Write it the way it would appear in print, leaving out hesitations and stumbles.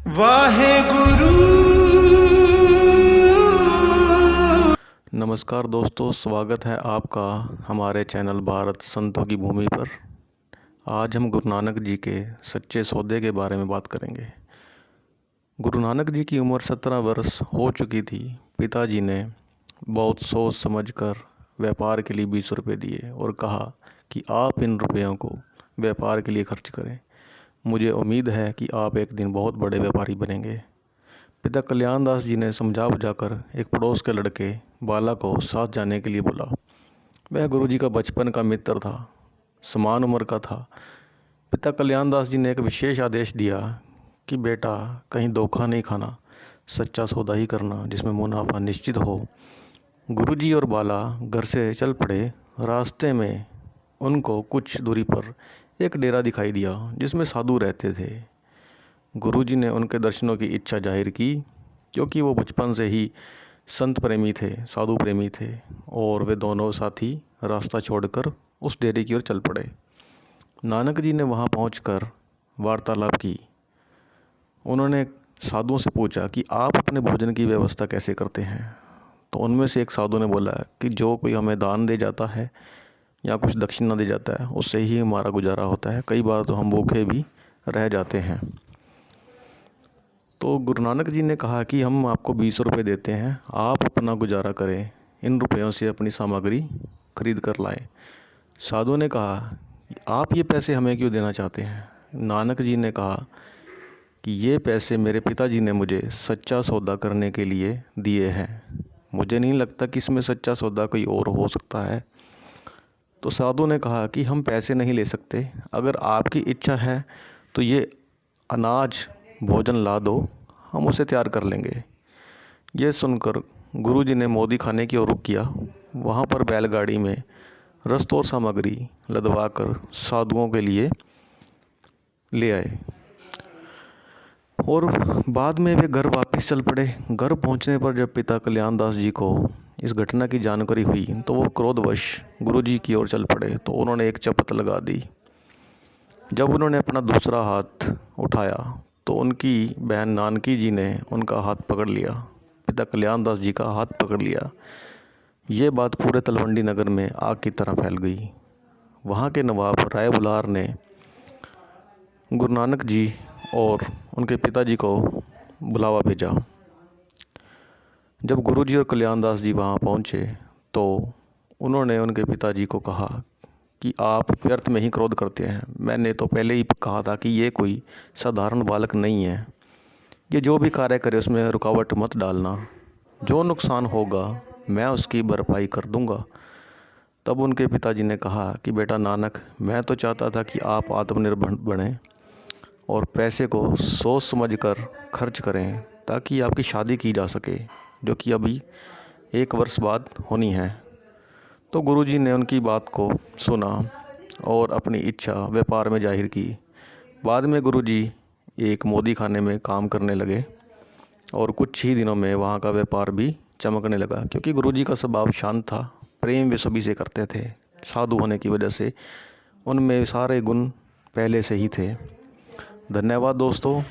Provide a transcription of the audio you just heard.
वाहेगुरु। नमस्कार दोस्तों, स्वागत है आपका हमारे चैनल भारत संतों की भूमि पर। आज हम गुरु नानक जी के सच्चे सौदे के बारे में बात करेंगे। गुरु नानक जी की उम्र 17 वर्ष हो चुकी थी। पिताजी ने बहुत सोच समझ कर व्यापार के लिए 20 रुपये दिए और कहा कि आप इन रुपयों को व्यापार के लिए खर्च करें। मुझे उम्मीद है कि आप एक दिन बहुत बड़े व्यापारी बनेंगे। पिता कल्याण दास जी ने समझा बुझाकर एक पड़ोस के लड़के बाला को साथ जाने के लिए बोला। वह गुरुजी का बचपन का मित्र था, समान उम्र का था। पिता कल्याण दास जी ने एक विशेष आदेश दिया कि बेटा, कहीं धोखा नहीं खाना, सच्चा सौदा ही करना जिसमें मुनाफा निश्चित हो। गुरुजी और बाला घर से चल पड़े। रास्ते में उनको कुछ दूरी पर एक डेरा दिखाई दिया जिसमें साधु रहते थे। गुरुजी ने उनके दर्शनों की इच्छा जाहिर की, क्योंकि वो बचपन से ही संत प्रेमी थे, साधु प्रेमी थे, और वे दोनों साथी रास्ता छोड़कर उस डेरे की ओर चल पड़े। नानक जी ने वहाँ पहुंचकर वार्तालाप की। उन्होंने साधुओं से पूछा कि आप अपने भोजन की व्यवस्था कैसे करते हैं। तो उनमें से एक साधु ने बोला कि जो कोई हमें दान दे जाता है या कुछ दक्षिणा दे जाता है, उससे ही हमारा गुजारा होता है। कई बार तो हम भूखे भी रह जाते हैं। तो गुरु नानक जी ने कहा कि हम आपको 20 रुपये देते हैं, आप अपना गुजारा करें, इन रुपयों से अपनी सामग्री खरीद कर लाएं। साधु ने कहा कि आप ये पैसे हमें क्यों देना चाहते हैं। नानक जी ने कहा कि ये पैसे मेरे पिताजी ने मुझे सच्चा सौदा करने के लिए दिए हैं। मुझे नहीं लगता कि इसमें सच्चा सौदा कोई और हो सकता है। तो साधु ने कहा कि हम पैसे नहीं ले सकते, अगर आपकी इच्छा है तो ये अनाज भोजन ला दो, हम उसे तैयार कर लेंगे। ये सुनकर गुरुजी ने मोदी खाने की ओर रुख किया। वहाँ पर बैलगाड़ी में रस्त और सामग्री लदवा कर साधुओं के लिए ले आए और बाद में वे घर वापस चल पड़े। घर पहुँचने पर जब पिता कल्याण दास जी को इस घटना की जानकारी हुई तो वो क्रोधवश गुरुजी की ओर चल पड़े। तो उन्होंने एक चपत लगा दी। जब उन्होंने अपना दूसरा हाथ उठाया तो उनकी बहन नानकी जी ने उनका हाथ पकड़ लिया, पिता कल्याण दास जी का हाथ पकड़ लिया। ये बात पूरे तलवंडी नगर में आग की तरह फैल गई। वहाँ के नवाब राय बुलार ने गुरु नानक जी और उनके पिताजी को बुलावा भेजा। जब गुरुजी और कल्याण दास जी वहाँ पहुँचे तो उन्होंने उनके पिताजी को कहा कि आप व्यर्थ में ही क्रोध करते हैं। मैंने तो पहले ही कहा था कि ये कोई साधारण बालक नहीं है। ये जो भी कार्य करे उसमें रुकावट मत डालना। जो नुकसान होगा मैं उसकी भरपाई कर दूंगा। तब उनके पिताजी ने कहा कि बेटा नानक, मैं तो चाहता था कि आप आत्मनिर्भर बनें और पैसे को सोच समझ कर खर्च करें ताकि आपकी शादी की जा सके, जो कि अभी 1 वर्ष बाद होनी है। तो गुरुजी ने उनकी बात को सुना और अपनी इच्छा व्यापार में जाहिर की। बाद में गुरुजी एक मोदी खाने में काम करने लगे और कुछ ही दिनों में वहाँ का व्यापार भी चमकने लगा, क्योंकि गुरुजी का स्वभाव शांत था। प्रेम वे सभी से करते थे। साधु होने की वजह से उनमें सारे गुण पहले से ही थे। धन्यवाद दोस्तों।